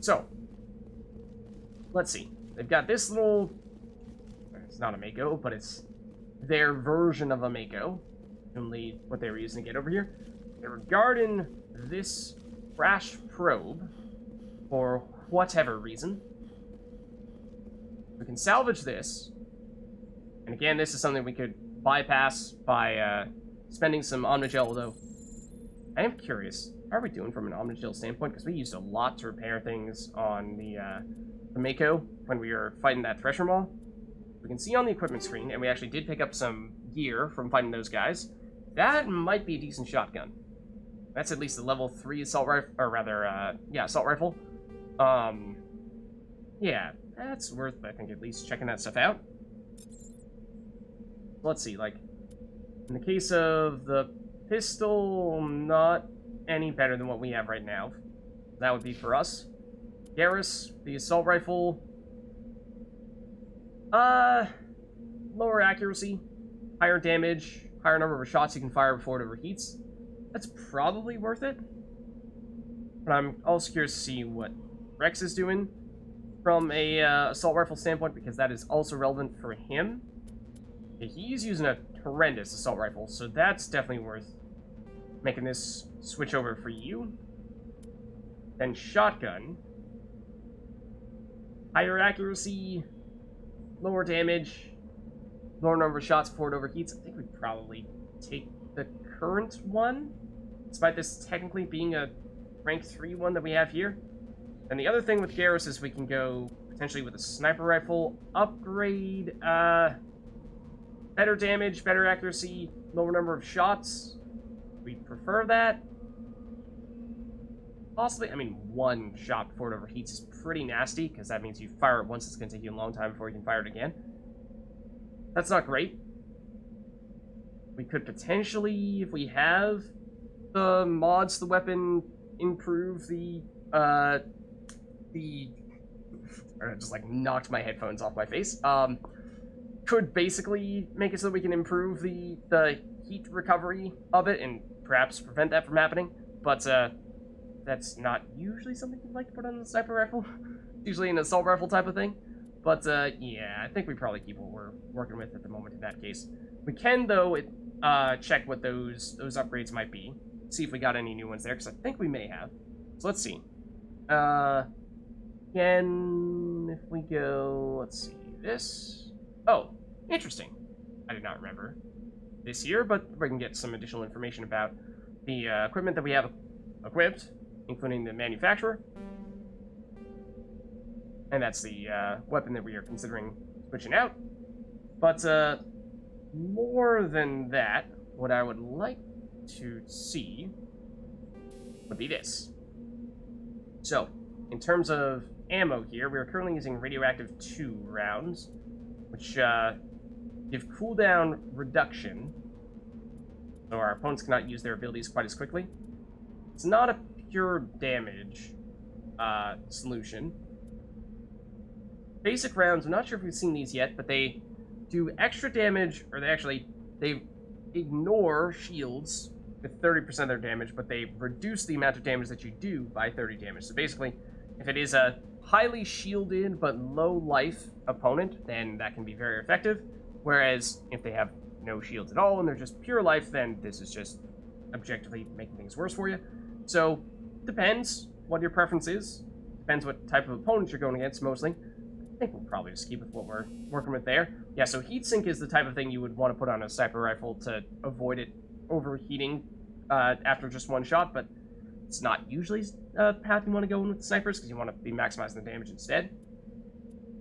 So, let's see. They've got this little... It's not a Mako, but it's their version of a Mako. Only what they were using to get over here. They were guarding this crash probe for whatever reason. We can salvage this. And again, this is something we could bypass by spending some Omnigel, although I am curious, how are we doing from an Omnigel standpoint? Because we used a lot to repair things on the Mako when we were fighting that Thresher Maw. We can see on the equipment screen, and we actually did pick up some gear from fighting those guys. That might be a decent shotgun. That's at least a level 3 assault rifle, or rather, yeah, assault rifle. Yeah, that's worth, I think, at least checking that stuff out. Let's see, like, in the case of the pistol, not any better than what we have right now. That would be for us. Garrus, the assault rifle. Lower accuracy, higher damage, higher number of shots you can fire before it overheats. That's probably worth it. But I'm also curious to see what Rex is doing from a assault rifle standpoint, because that is also relevant for him. Yeah, he's using a horrendous assault rifle, so that's definitely worth making this switch over for you. Then shotgun. Higher accuracy, lower damage, lower number of shots before it overheats. I think we'd probably take the current one, despite this technically being a rank 3 one that we have here. And the other thing with Garrus is we can go potentially with a sniper rifle upgrade. Better damage, better accuracy, lower number of shots. We'd prefer that. Possibly, I mean, one shot before it overheats is pretty nasty, because that means you fire it once, it's going to take you a long time before you can fire it again. That's not great. We could potentially, if we have the mods to the weapon, improve the I just, like, knocked my headphones off my face. Could basically make it so that we can improve the heat recovery of it, and perhaps prevent that from happening. But, that's not usually something you'd like to put on the sniper rifle. It's usually an assault rifle type of thing. But, yeah, I think we probably keep what we're working with at the moment in that case. We can, though, check what those upgrades might be. See if we got any new ones there, because I think we may have. So let's see. Again, if we go, let's see, this. Oh, interesting. I did not remember this here, but we can get some additional information about the equipment that we have equipped, including the manufacturer. And that's the weapon that we are considering switching out. But more than that, what I would like to see would be this. So, in terms of ammo here, we are currently using radioactive 2 rounds, which give cooldown reduction, so our opponents cannot use their abilities quite as quickly. It's not a pure damage solution. Basic rounds, I'm not sure if we've seen these yet, but they do extra damage, or they ignore shields with 30% of their damage, but they reduce the amount of damage that you do by 30 damage. So basically, if it is a highly shielded but low life opponent, then that can be very effective. Whereas if they have no shields at all and they're just pure life, then this is just objectively making things worse for you. So, depends what your preference is. Depends what type of opponent you're going against, mostly. I think we'll probably just keep with what we're working with there. Yeah, so heatsink is the type of thing you would want to put on a sniper rifle to avoid it overheating after just one shot, but it's not usually a path you want to go in with snipers, because you want to be maximizing the damage instead.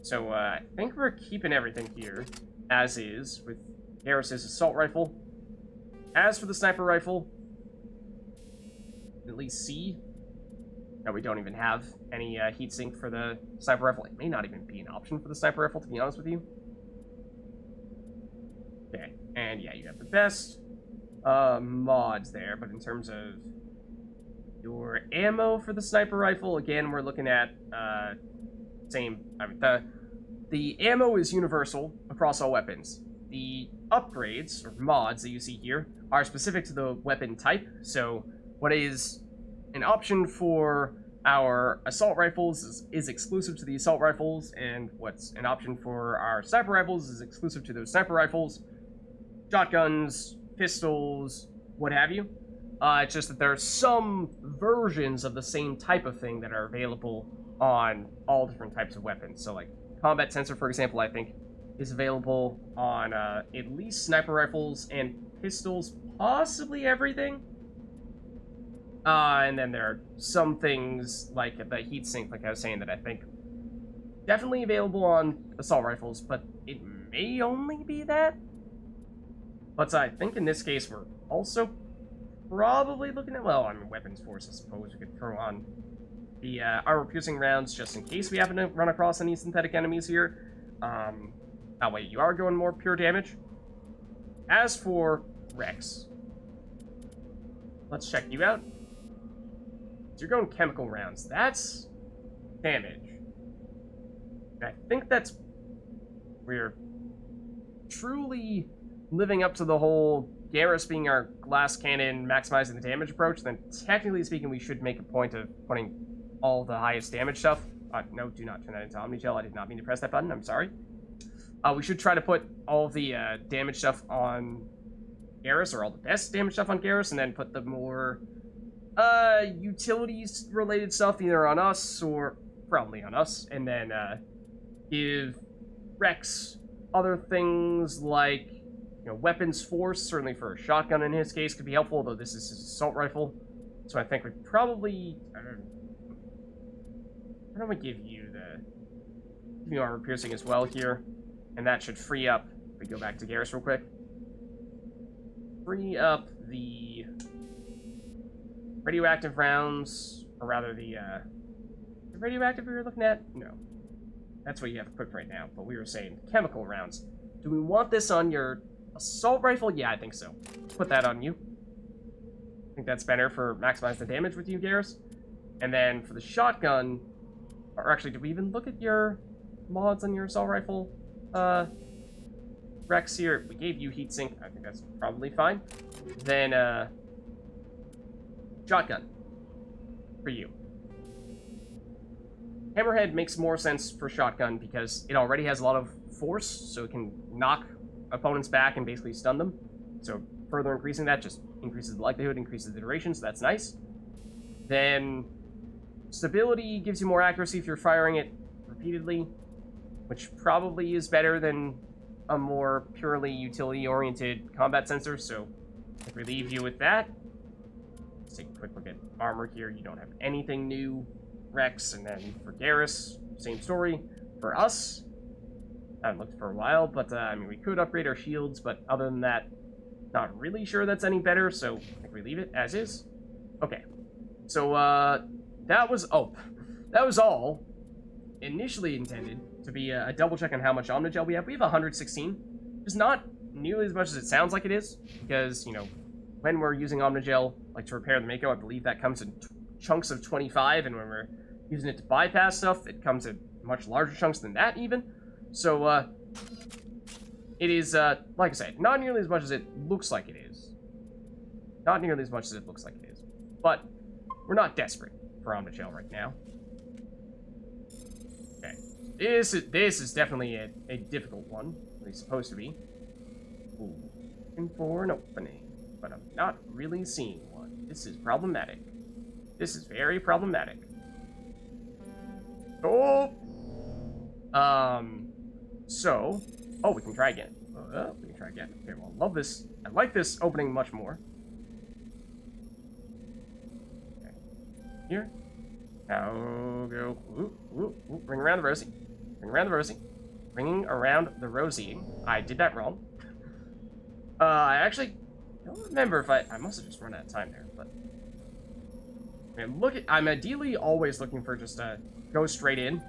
So I think we're keeping everything here as is, with Garrus's assault rifle. As for the sniper rifle, at least see that we don't even have any heatsink for the sniper rifle. It may not even be an option for the sniper rifle, to be honest with you. Okay, and yeah, you have the best mods there, but in terms of your ammo for the sniper rifle, again, we're looking at the ammo is universal across all weapons. The upgrades, or mods, that you see here are specific to the weapon type. So what is an option for Our assault rifles is exclusive to the assault rifles, and what's an option for our sniper rifles is exclusive to those sniper rifles. Shotguns, pistols, what have you. It's just that there are some versions of the same type of thing that are available on all different types of weapons. So, like, combat sensor, for example, I think is available on at least sniper rifles and pistols, possibly everything. And then there are some things like the heatsink, like I was saying, that I think definitely available on assault rifles, but it may only be that. But I think in this case we're also probably looking at, well, I mean, weapons force, I suppose. We could throw on the armor-piercing rounds just in case we happen to run across any synthetic enemies here. That way you are going more pure damage. As for Rex, let's check you out. So you're going chemical rounds. That's damage. And I think that's... we're truly living up to the whole Garrus being our glass cannon, maximizing the damage approach. Then technically speaking, we should make a point of putting all the highest damage stuff. No, do not turn that into Omnigel. I did not mean to press that button. I'm sorry. We should try to put all the damage stuff on Garrus, or all the best damage stuff on Garrus, and then put the more utilities-related stuff either on us, or probably on us, and then give Rex other things like, you know, weapons force, certainly for a shotgun in his case, could be helpful, although this is his assault rifle. So I think we'd probably... why don't we give you the armor piercing as well here? And that should free up, if we go back to Garrus real quick, free up the radioactive rounds, or rather the radioactive we were looking at? No. That's what you have equipped right now, but we were saying chemical rounds. Do we want this on your assault rifle? Yeah, I think so. Put that on you. I think that's better for maximize the damage with you, Garrus. And then for the shotgun, or actually, did we even look at your mods on your assault rifle? Rex here, we gave you heatsink. I think that's probably fine. Then, shotgun for you. Hammerhead makes more sense for shotgun because it already has a lot of force, so it can knock opponents back and basically stun them. So further increasing that just increases the likelihood, increases the duration, so that's nice. Then stability gives you more accuracy if you're firing it repeatedly, which probably is better than a more purely utility-oriented combat sensor, so if we leave you with that, let's take a quick look at armor here. You don't have anything new, Rex, and then for Garrus, same story. For us, I haven't looked for a while, but I mean, we could upgrade our shields, but other than that, not really sure that's any better, so I think we leave it as is. Okay, so that was all initially intended to be a double check on how much Omnigel we have. We have 116. It's not nearly as much as it sounds like it is, because, you know, when we're using Omnigel, like to repair the Mako, I believe that comes in chunks of 25, and when we're using it to bypass stuff, it comes in much larger chunks than that even. So, it is, like I said, not nearly as much as it looks like it is. Not nearly as much as it looks like it is. But we're not desperate for Omnigel right now. Okay. This is definitely a difficult one. At least supposed to be. Ooh, looking for an opening. But I'm not really seeing one. This is problematic. This is very problematic. Oh! So... oh, we can try again. We can try again. Okay, well, I love this. I like this opening much more. Okay. Here. Now go... Ring around the Rosie. Ring around the Rosie. Ringing around the Rosie. I did that wrong. I actually don't remember if I must have just run out of time there, but... I mean, I'm ideally always looking for just a go straight in,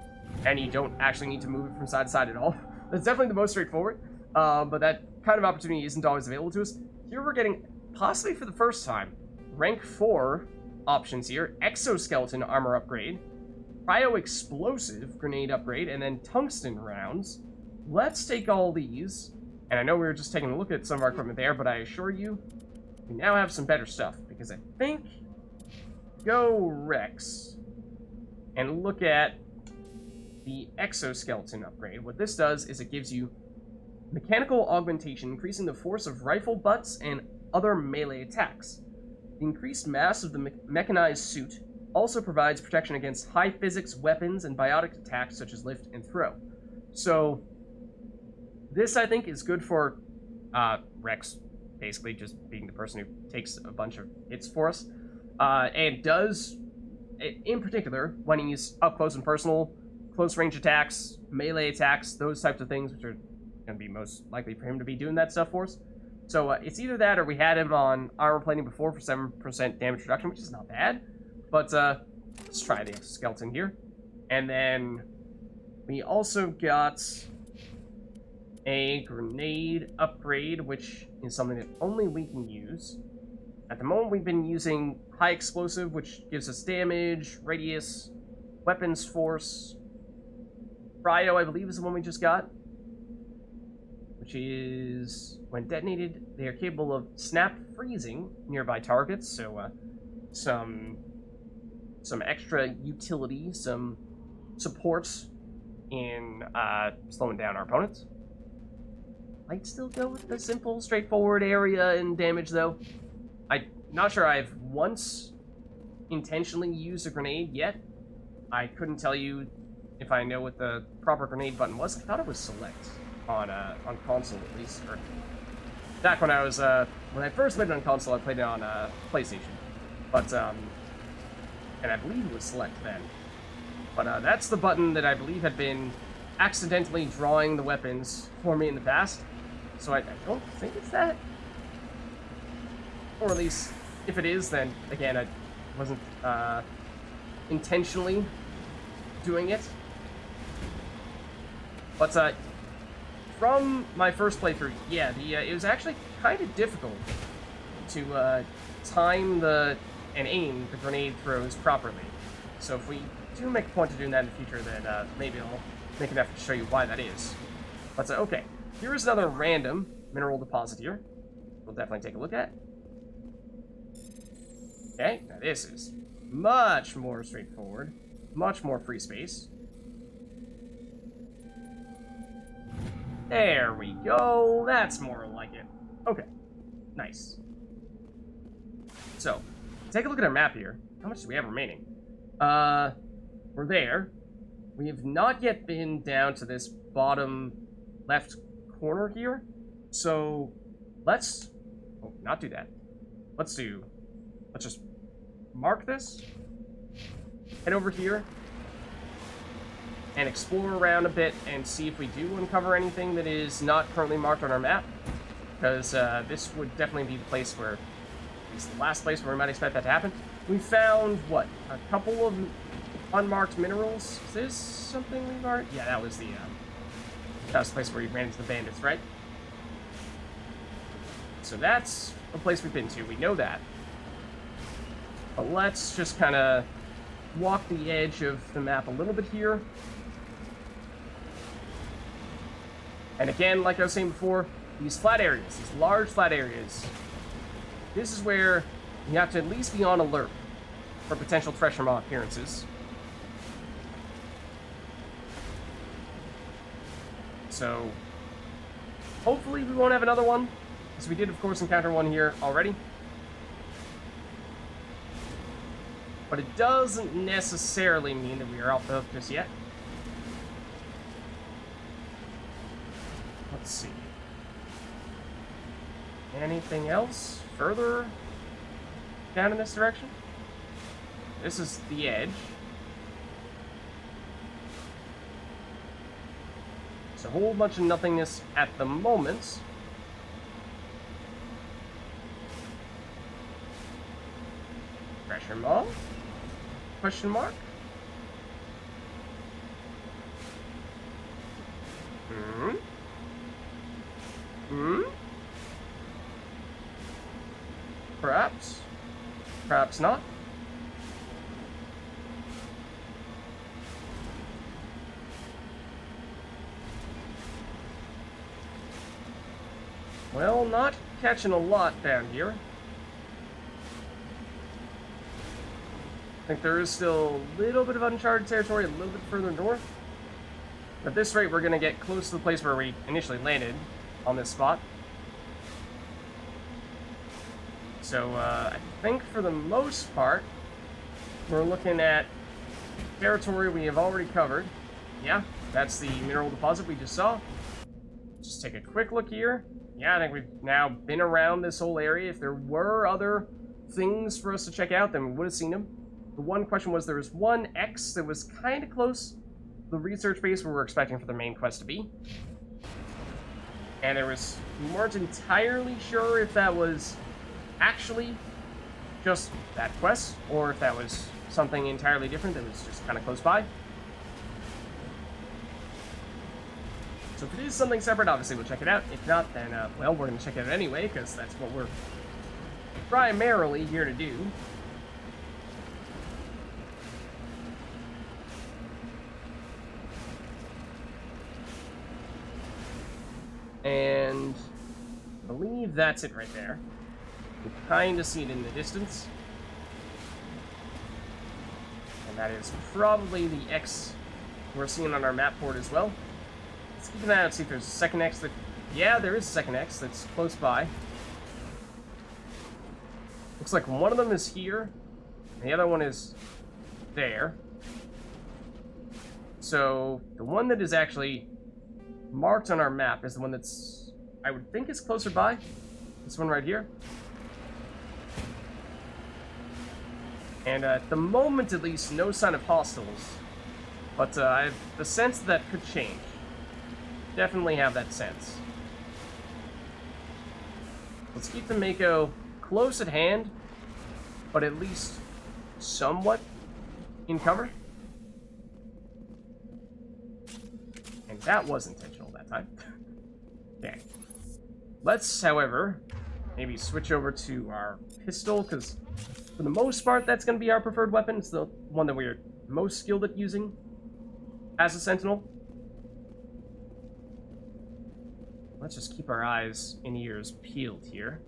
and you don't actually need to move it from side to side at all. That's definitely the most straightforward, but that kind of opportunity isn't always available to us. Here we're getting, possibly for the first time, rank 4 options here. Exoskeleton armor upgrade, cryo-explosive grenade upgrade, and then tungsten rounds. Let's take all these, and I know we were just taking a look at some of our equipment there, but I assure you, we now have some better stuff, because I think... go Rex. and look at the Exoskeleton Upgrade. What this does is it gives you mechanical augmentation, increasing the force of rifle butts and other melee attacks. The increased mass of the mechanized suit also provides protection against high physics weapons and biotic attacks such as lift and throw. So this, I think, is good for Rex, basically just being the person who takes a bunch of hits for us, and does, in particular, when he's up close and personal, close range attacks, melee attacks, those types of things, which are going to be most likely for him to be doing that stuff for us. So it's either that or we had him on armor plating before for 7% damage reduction, which is not bad. But let's try the Exoskeleton here. And then we also got a grenade upgrade, which is something that only we can use. At the moment, we've been using high explosive, which gives us damage, radius, weapons force. Cryo, I believe, is the one we just got, which is, when detonated, they are capable of snap freezing nearby targets, so some extra utility, some support in slowing down our opponents. Might still go with the simple, straightforward area and damage, though. I'm not sure I've once intentionally used a grenade yet. I couldn't tell you if I know what the proper grenade button was. I thought it was select on console, at least. Or back when I was when I first played it on console, I played it on PlayStation. But and I believe it was select then. But that's the button that I believe had been accidentally drawing the weapons for me in the past. So I don't think it's that. Or at least, if it is, then again, I wasn't intentionally doing it. But from my first playthrough, yeah, it was actually kind of difficult to time and aim the grenade throws properly. So if we do make a point of doing that in the future, then maybe I'll make an effort to show you why that is. But okay, here is another random mineral deposit here. We'll definitely take a look at. Okay, now this is much more straightforward, much more free space. There we go. That's more like it. Okay, nice. So, take a look at our map here. How much do we have remaining? We're there. We have not yet been down to this bottom left corner here. So, let's not do that. Let's just mark this, head over here, and explore around a bit and see if we do uncover anything that is not currently marked on our map. Because this would definitely be the place where, at least the last place where we might expect that to happen. We found, what, a couple of unmarked minerals? Is this something we marked? Yeah, that was the place where we ran into the bandits, right? So that's a place we've been to. We know that. But let's just kind of walk the edge of the map a little bit here. And again, like I was saying before, these flat areas, these large flat areas, this is where you have to at least be on alert for potential treasure maw appearances. So, hopefully we won't have another one, because we did, of course, encounter one here already. But it doesn't necessarily mean that we are off the hook just yet. Let's see. Anything else further down in this direction? This is the edge. It's a whole bunch of nothingness at the moment. Treasure maw? Question mark? Perhaps. Perhaps not. Well, not catching a lot down here. I think there is still a little bit of uncharted territory a little bit further north. At this rate, we're going to get close to the place where we initially landed on this spot. So, I think for the most part, we're looking at territory we have already covered. Yeah, that's the mineral deposit we just saw. Just take a quick look here. Yeah, I think we've now been around this whole area. If there were other things for us to check out, then we would have seen them. The one question was, there was one X that was kind of close to the research base where we're expecting for the main quest to be. And we weren't entirely sure if that was actually just that quest, or if that was something entirely different that was just kind of close by. So if it is something separate, obviously we'll check it out. If not, then, well, we're going to check it out anyway, because that's what we're primarily here to do. And I believe that's it right there. You can kind of see it in the distance. And that is probably the X we're seeing on our map board as well. Let's keep an eye out, see if there's a second X that... Yeah, there is a second X that's close by. Looks like one of them is here, and the other one is there. So, the one that is actually marked on our map is the one that's, I would think, is closer by. This one right here. And at the moment, at least, no sign of hostiles. But I have the sense that could change. Definitely have that sense. Let's keep the Mako close at hand, but at least somewhat in cover. And that was intentional that time. Okay. Let's, however, maybe switch over to our pistol, because for the most part, that's going to be our preferred weapon. It's the one that we're most skilled at using as a sentinel. Let's just keep our eyes and ears peeled here.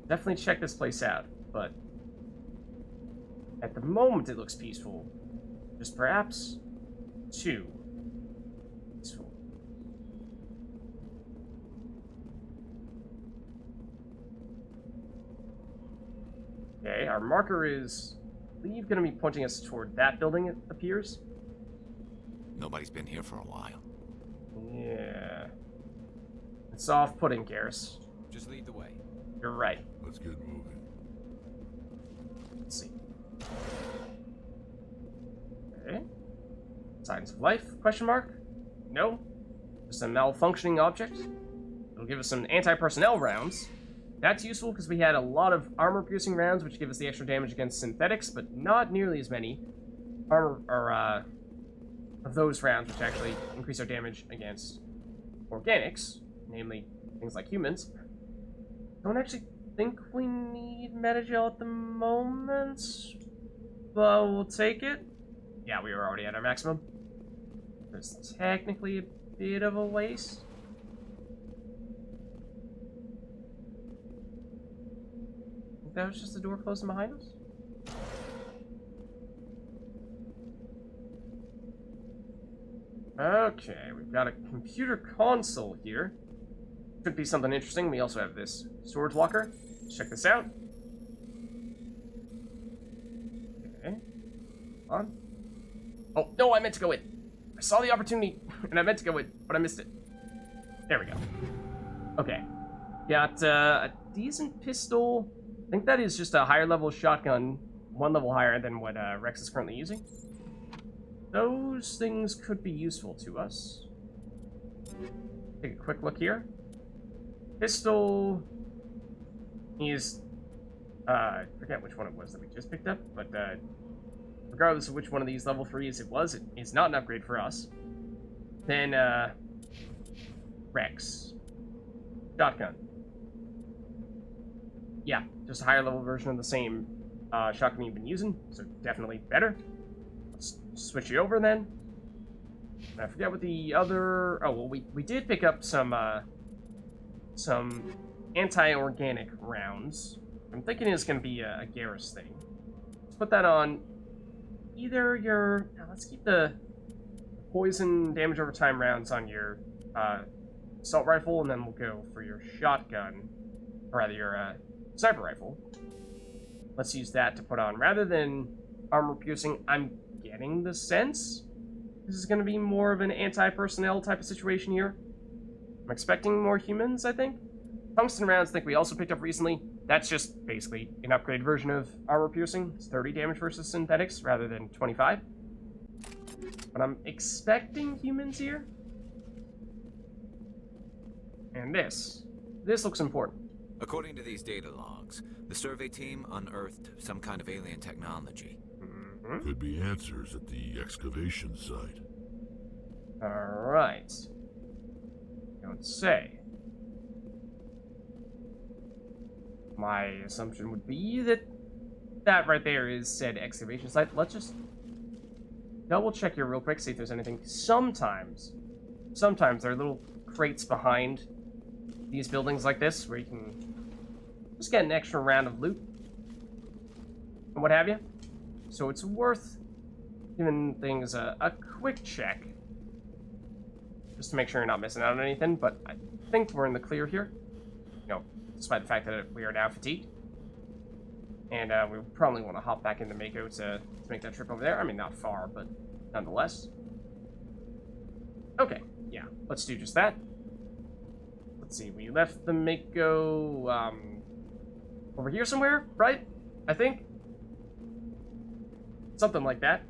Definitely check this place out, but at the moment it looks peaceful. Just perhaps too peaceful. Okay, our marker is, I believe, going to be pointing us toward that building, it appears. Nobody's been here for a while. Yeah. It's off-putting, Garrus. Just lead the way. You're right. Let's get moving. Let's see. Okay. Signs of life? Question mark? No. Just a malfunctioning object. It'll give us some anti-personnel rounds. That's useful because we had a lot of armor-piercing rounds, which give us the extra damage against synthetics, but not nearly as many of those rounds, which actually increase our damage against organics, namely things like humans. Don't actually think we need Metagel at the moment, but we'll take it. Yeah, we were already at our maximum. There's technically a bit of a waste. Think that was just the door closing behind us? Okay, we've got a computer console here. Could be something interesting. We also have this storage locker. Let's check this out. Okay. On. Oh, no, I meant to go in. I saw the opportunity, and I meant to go in, but I missed it. There we go. Okay. Got a decent pistol. I think that is just a higher level shotgun, one level higher than what Rex is currently using. Those things could be useful to us. Take a quick look here. Pistol is, I forget which one it was that we just picked up, but regardless of which one of these level 3s it was, it is not an upgrade for us. Then, Rex. Shotgun. Yeah, just a higher level version of the same shotgun you've been using, so definitely better. Let's switch it over then. And I forget what the other... Oh, well, we did pick up some anti-organic rounds. I'm thinking it's going to be a Garrus thing. put that on either your... Now, let's keep the poison damage over time rounds on your assault rifle, and then we'll go for your shotgun, or rather your sniper rifle. Let's use that to put on. Rather than armor piercing, I'm getting the sense this is going to be more of an anti-personnel type of situation here. I'm expecting more humans, I think. Tungsten rounds, I think we also picked up recently. That's just basically an upgraded version of armor piercing. It's 30 damage versus synthetics rather than 25. But I'm expecting humans here. And this looks important. According to these data logs, the survey team unearthed some kind of alien technology. Mm-hmm. Could be answers at the excavation site. Alright. Don't say. My assumption would be that that right there is said excavation site. Let's just double check here real quick, see if there's anything. Sometimes there are little crates behind these buildings like this where you can just get an extra round of loot and what have you. So it's worth giving things a quick check just to make sure you're not missing out on anything, but I think we're in the clear here. You know, despite the fact that we are now fatigued. And we probably want to hop back into Mako to make that trip over there. I mean, not far, but nonetheless. Okay, yeah, let's do just that. Let's see, we left the Mako over here somewhere, right? I think. Something like that.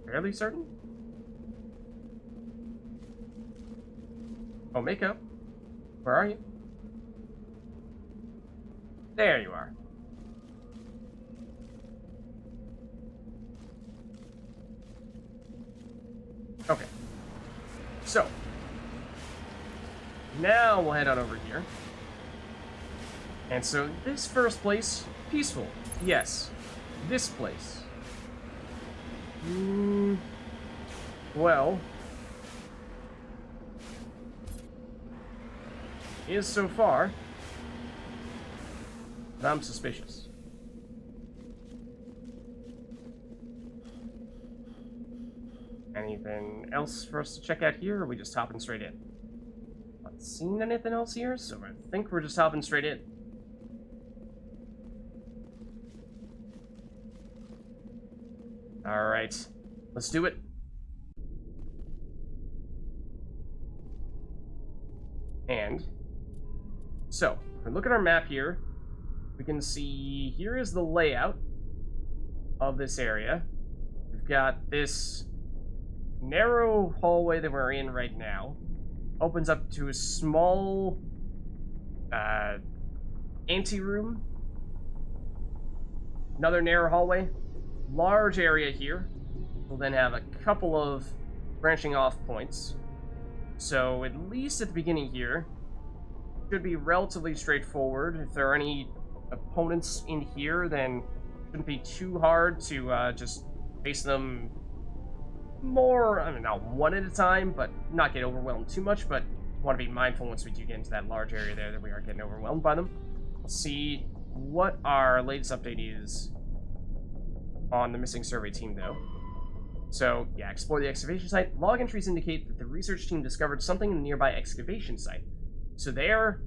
Fairly certain. Oh, Mako. Where are you? There you are. Okay. So. Now we'll head on over here. And so this first place, peaceful. Yes. This place. Well. Is so far. But I'm suspicious. Anything else for us to check out here, or are we just hopping straight in? Not seen anything else here, so I think we're just hopping straight in. Alright, let's do it. And so, if we look at our map here, we can see here is the layout of this area. We've got this narrow hallway that we're in right now. Opens up to a small anteroom. Another narrow hallway. Large area here. We'll then have a couple of branching off points. So at least at the beginning here, should be relatively straightforward. If there are any opponents in here, then it shouldn't be too hard to just face them more, I mean, not one at a time, but not get overwhelmed too much, but want to be mindful once we do get into that large area there that we are getting overwhelmed by them. We'll see what our latest update is on the missing survey team, though. So, yeah, explore the excavation site. Log entries indicate that the research team discovered something in the nearby excavation site. So they're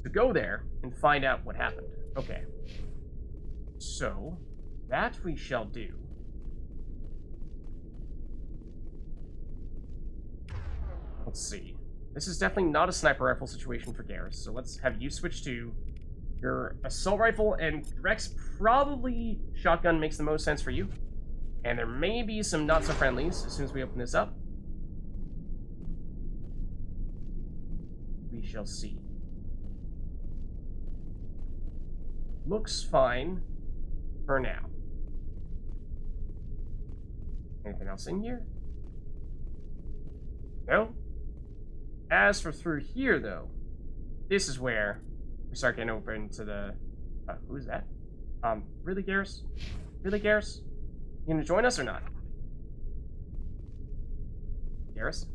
to go there and find out what happened. Okay. So, that we shall do. Let's see. This is definitely not a sniper rifle situation for Garrus, so let's have you switch to your assault rifle, and Rex, probably shotgun makes the most sense for you. And there may be some not-so-friendlies as soon as we open this up. We shall see. Looks fine for now. Anything else in here? No? As for through here, though, this is where we start getting open to the... who's that? Really, Garrus? Really, Garrus? You gonna join us or not? Garrus?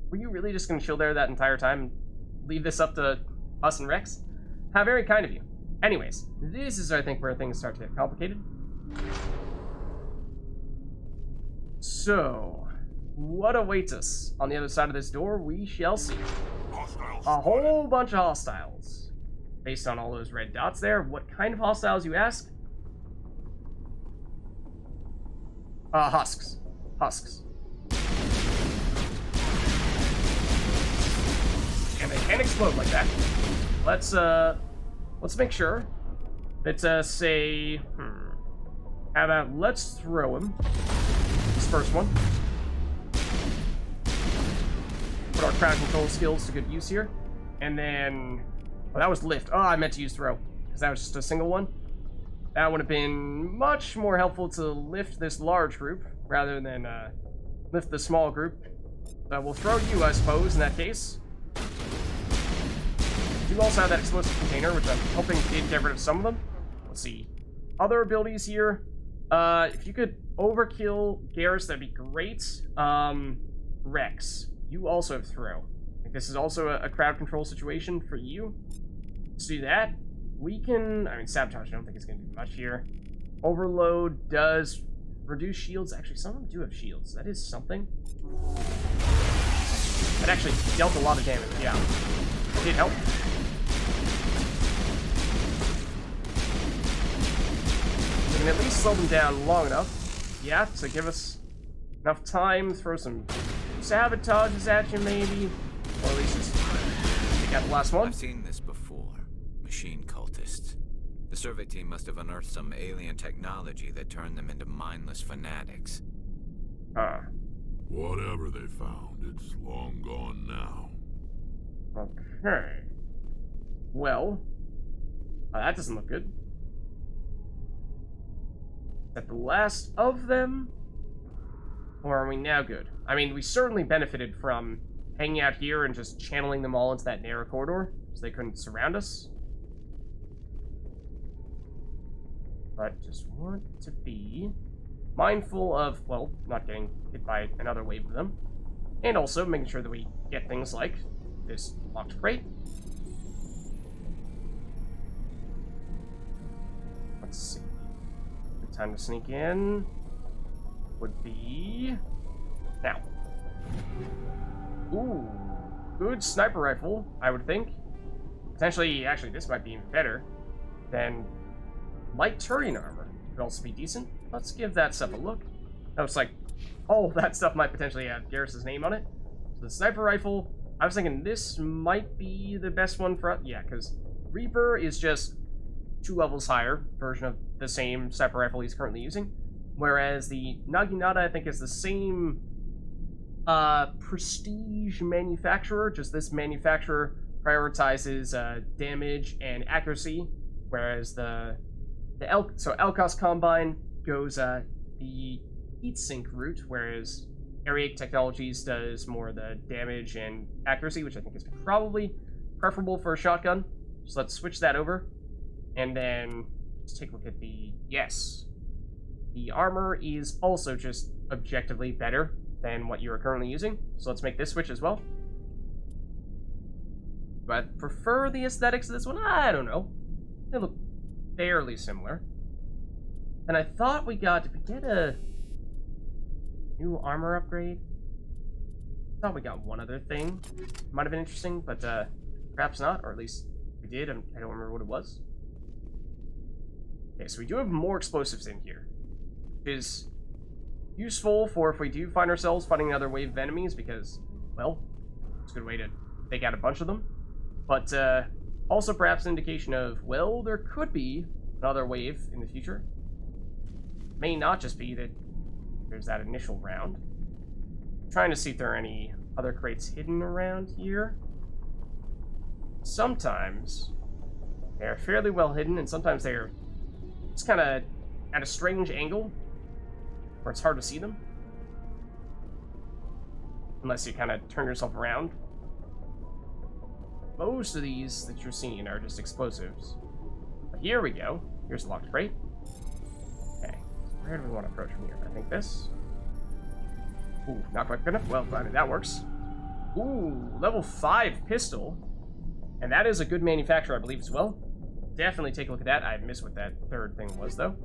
Were you really just gonna chill there that entire time and leave this up to us and Rex? How very kind of you. Anyways, this is, I think, where things start to get complicated. So, what awaits us on the other side of this door? We shall see. Hostiles. A whole bunch of hostiles. Based on all those red dots there. What kind of hostiles, you ask? Husks. Husks. And they can explode like that. Let's make sure. Let's say, how about let's throw him. This first one. Put our crowd control skills to good use here. And then, oh, that was lift. Oh, I meant to use throw, because that was just a single one. That would have been much more helpful to lift this large group rather than lift the small group. So we'll throw you, I suppose, in that case. You also have that explosive container, which I'm hoping did get rid of some of them. Let's see. Other abilities here. If you could overkill Garrus, that'd be great. Rex, you also have throw. Like, this is also a crowd control situation for you. Let's do that. We can, I mean, sabotage, I don't think it's going to do much here. Overload does reduce shields. Actually, some of them do have shields. That is something. That actually dealt a lot of damage. Yeah, it did help. We can at least slow them down long enough. Yeah, to give us enough time. Throw some sabotages at you, maybe. Or at least just take out the last one. I've seen this before. Machine cultists. The survey team must have unearthed some alien technology that turned them into mindless fanatics. Whatever they found, it's long gone now. Okay. Well, that doesn't look good. Is that the last of them? Or are we now good? I mean, we certainly benefited from hanging out here and just channeling them all into that narrow corridor, so they couldn't surround us. But just want to be mindful of, well, not getting hit by another wave of them. And also making sure that we get things like this locked crate. Let's see. Good time to sneak in would be now. Ooh, good sniper rifle, I would think. Potentially, actually, this might be even better than light Turian armor. Could also be decent. Let's give that stuff a look. Oh, it's like, oh, that stuff might potentially have Garrus's name on it. So the sniper rifle, I was thinking this might be the best one for us. Yeah, because Reaper is just 2 levels higher version of the same sniper rifle he's currently using. Whereas the Naginata, I think, is the same prestige manufacturer, just this manufacturer prioritizes damage and accuracy, whereas the Elkos Combine goes the heatsink route, whereas Ariake Technologies does more the damage and accuracy, which I think is probably preferable for a shotgun. So let's switch that over, and then let's take a look at the, yes, the armor is also just objectively better than what you are currently using. So let's make this switch as well. Do I prefer the aesthetics of this one? I don't know. They look fairly similar. And I thought we got, did we get a new armor upgrade? I thought we got one other thing. Might have been interesting, but perhaps not, or at least we did. I don't remember what it was. Okay, so we do have more explosives in here, which is useful for if we do find ourselves fighting another wave of enemies, because, well, it's a good way to take out a bunch of them. But also perhaps an indication of, well, there could be another wave in the future. May not just be that there's that initial round. I'm trying to see if there are any other crates hidden around here. Sometimes they're fairly well hidden, and sometimes they're just kind of at a strange angle where it's hard to see them. Unless you kind of turn yourself around. Most of these that you're seeing are just explosives. But here we go. Here's a locked crate. Okay. Where do we want to approach from here? I think this. Ooh, not quite good enough. Well, I mean, that works. Ooh, level 5 pistol. And that is a good manufacturer, I believe, as well. definitely take a look at that. I missed what that third thing was, though.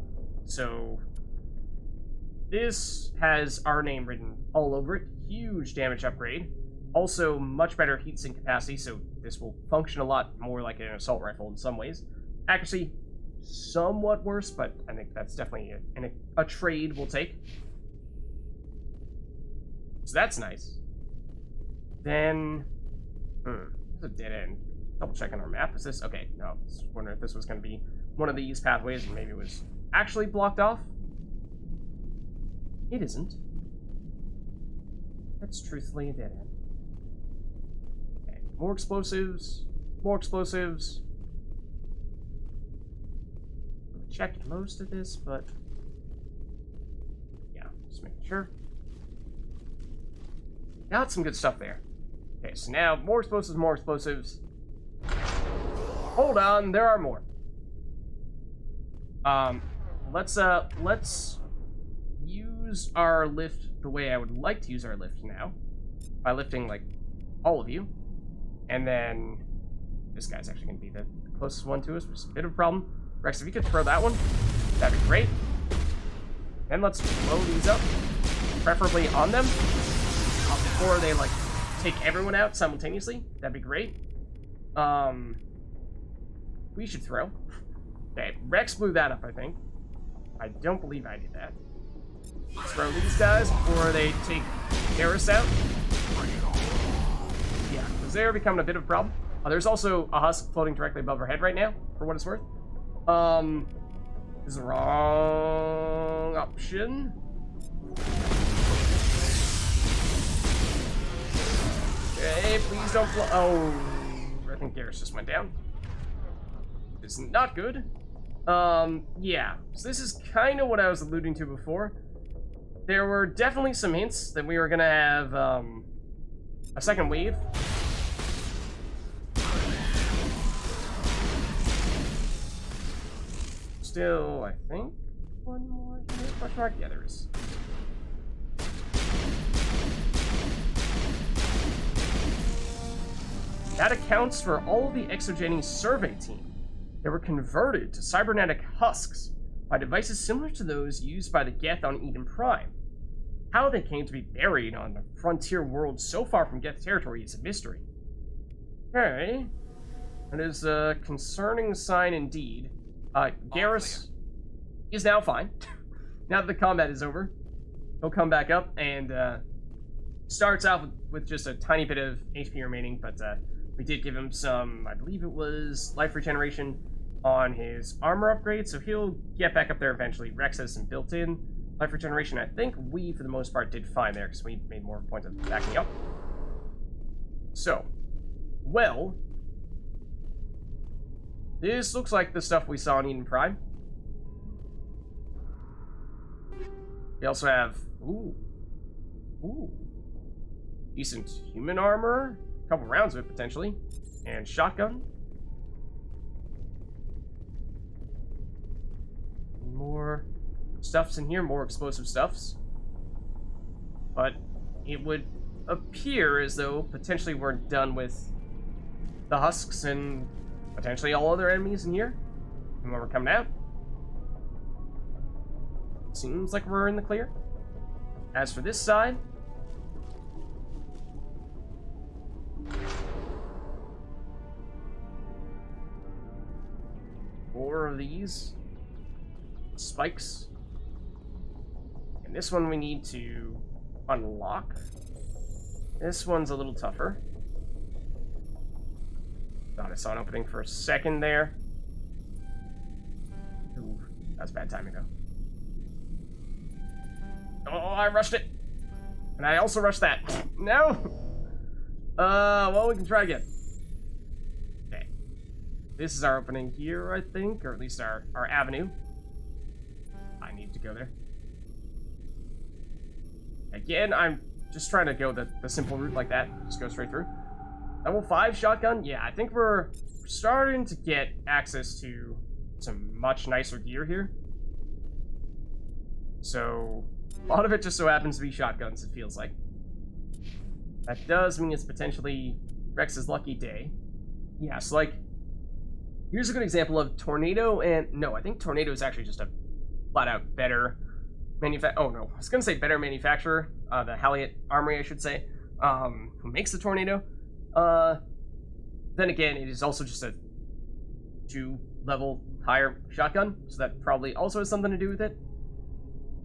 So, this has our name written all over it. Huge damage upgrade. Also, much better heatsink capacity, so this will function a lot more like an assault rifle in some ways. Accuracy, somewhat worse, but I think that's definitely a trade we'll take. So that's nice. Then, there's a dead end. Double checking our map. Is this okay? No, I was wondering if this was going to be one of these pathways, and maybe it was actually blocked off. It isn't. That's truthfully a dead end. Okay, more explosives. More explosives. I've checked most of this, but yeah, just making sure. Got some good stuff there. Okay, so now more explosives, more explosives. Hold on, there are more. Let's use our lift the way I would like to use our lift now, by lifting like all of you, and then this guy's actually going to be the closest one to us, which is a bit of a problem. Rex, if you could throw that one, that'd be great. And let's blow these up, preferably on them, before they like take everyone out simultaneously. That'd be great. We should throw. Okay, Rex blew that up, I think. I don't believe I did that. Let's throw these guys before they take Garrus out. Yeah, because they're becoming a bit of a problem. There's also a husk floating directly above our head right now, for what it's worth. This is the wrong option. Okay, please don't blow. Oh, I think Garrus just went down. It's not good. Yeah. So this is kind of what I was alluding to before. There were definitely some hints that we were gonna have a second wave. Still, I think one more here. Question mark? Yeah, there is. That accounts for all of the Exogeny survey team that were converted to cybernetic husks by devices similar to those used by the Geth on Eden Prime. How they came to be buried on the frontier world so far from Geth territory is a mystery. Okay. That is a concerning sign indeed. Garrus is now fine. Now that the combat is over, he'll come back up and starts out with just a tiny bit of HP remaining, but we did give him some, I believe it was life regeneration on his armor upgrade, so he'll get back up there eventually. Rex has some built-in life regeneration. I think we, for the most part, did fine there, because we made more of a point of backing up. So, well, this looks like the stuff we saw in Eden Prime. We also have, ooh, decent human armor, a couple rounds of it potentially, and shotgun. More stuffs in here, more explosive stuffs. But it would appear as though potentially we're done with the husks and potentially all other enemies in here. And when we're coming out, seems like we're in the clear. As for this side, four of these spikes. And this one we need to unlock. This one's a little tougher. Thought I saw an opening for a second there. Ooh, that's bad timing though. Oh, I rushed it. And I also rushed that. No! Well, we can try again. Okay. This is our opening here, I think, or at least our avenue. I need to go there. Again, I'm just trying to go the simple route like that. Just go straight through. Level 5 shotgun? Yeah, I think we're starting to get access to some much nicer gear here. So, a lot of it just so happens to be shotguns, it feels like. That does mean it's potentially Rex's lucky day. Yeah, so like, Here's a good example of Tornado, and no, I think Tornado is actually just a flat-out better oh no, I was gonna say better manufacturer, the Halliot Armory, I should say, who makes the Tornado. Then again, it is also just a 2-level higher shotgun, so that probably also has something to do with it.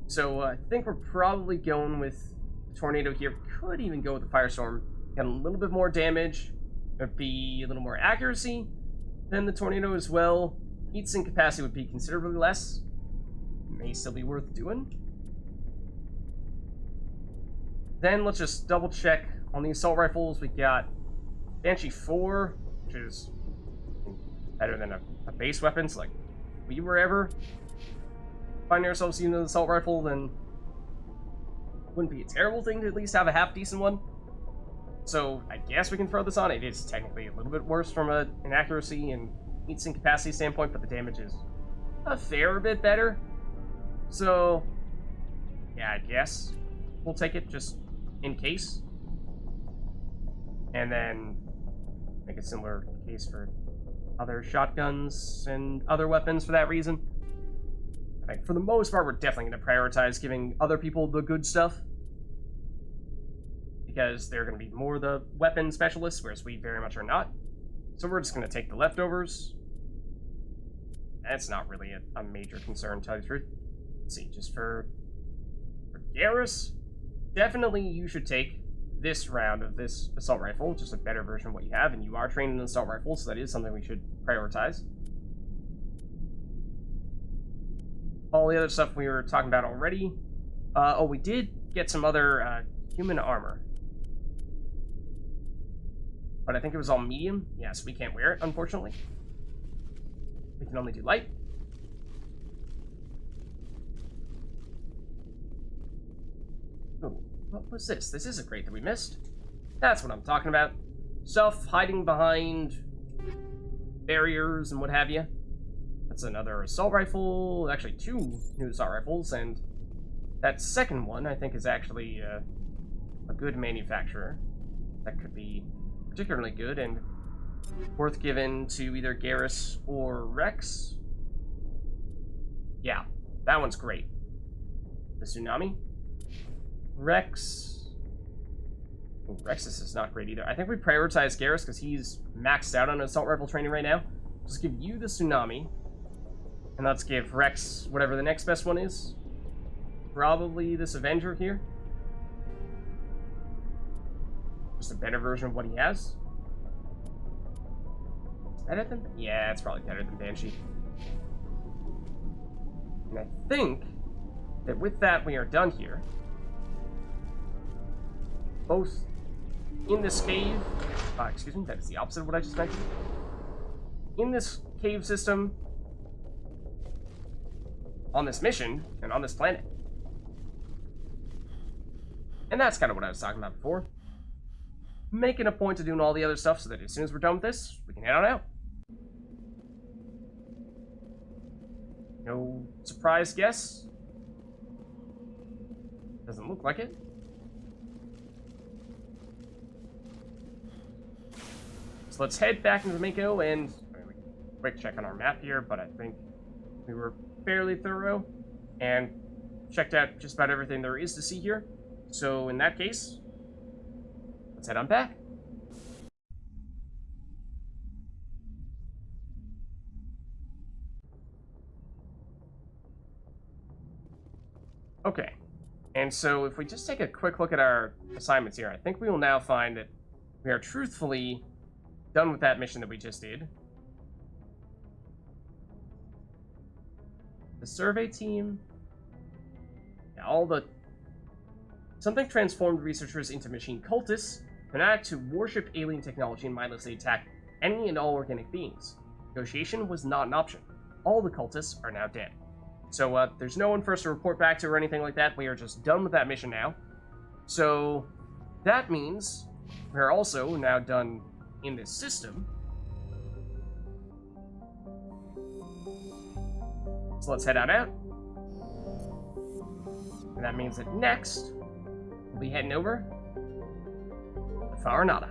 So I think we're probably going with Tornado here. Could even go with the Firestorm. Get a little bit more damage. There'd be a little more accuracy than the Tornado as well. Heatsink capacity would be considerably less. May still be worth doing. Then let's just double check on the assault rifles. We got Banshee 4, which is better than a base weapon. So like, if we were ever finding ourselves using an assault rifle, then wouldn't be a terrible thing to at least have a half decent one. So I guess we can throw this on. It is technically a little bit worse from an accuracy and heatsink capacity standpoint, but the damage is a fair bit better. So yeah, I guess we'll take it just in case. And then make a similar case for other shotguns and other weapons for that reason. I think for the most part, we're definitely going to prioritize giving other people the good stuff, because they're going to be more the weapon specialists, whereas we very much are not. So we're just going to take the leftovers. That's not really a major concern, to tell you the truth. Let's see, just for Garrus, definitely you should take this round of this assault rifle, just a better version of what you have, and you are trained in an assault rifle, so that is something we should prioritize. All the other stuff we were talking about already. Oh, we did get some other human armor. But I think it was all medium. Yeah, so we can't wear it, unfortunately. We can only do light. Oh, what was this? This is a crate that we missed. That's what I'm talking about. Stuff hiding behind barriers and what have you. That's another assault rifle. Actually, 2 new assault rifles, and that second one, I think, is actually a good manufacturer. That could be particularly good and worth giving to either Garrus or Rex. Yeah, that one's great. The Tsunami. Rex. Oh, Rex's is not great either. I think we prioritize Garrus because he's maxed out on assault rifle training right now. Let's give you the Tsunami. And let's give Rex whatever the next best one is. Probably this Avenger here. Just a better version of what he has. Better than... Yeah, it's probably better than Banshee. And I think that with that we are done here. Both in this cave... excuse me, that is the opposite of what I just mentioned. In this cave system, on this mission, and on this planet. And that's kind of what I was talking about before. Making a point of doing all the other stuff so that as soon as we're done with this, we can head on out. No surprise guess? Doesn't look like it. So let's head back into Mako and quick check on our map here, but I think we were fairly thorough and checked out just about everything there is to see here. So in that case, let's head on back. Okay, and so if we just take a quick look at our assignments here, I think we will now find that we are truthfully done with that mission that we just did. The survey team, yeah, all the... Something transformed researchers into machine cultists, fanatic to worship alien technology and mindlessly attack any and all organic beings. Negotiation was not an option. All the cultists are now dead. So there's no one for us to report back to or anything like that. We are just done with that mission now. So that means we're also now done in this system. So let's head on out. And that means that next, we'll be heading over to Farinata.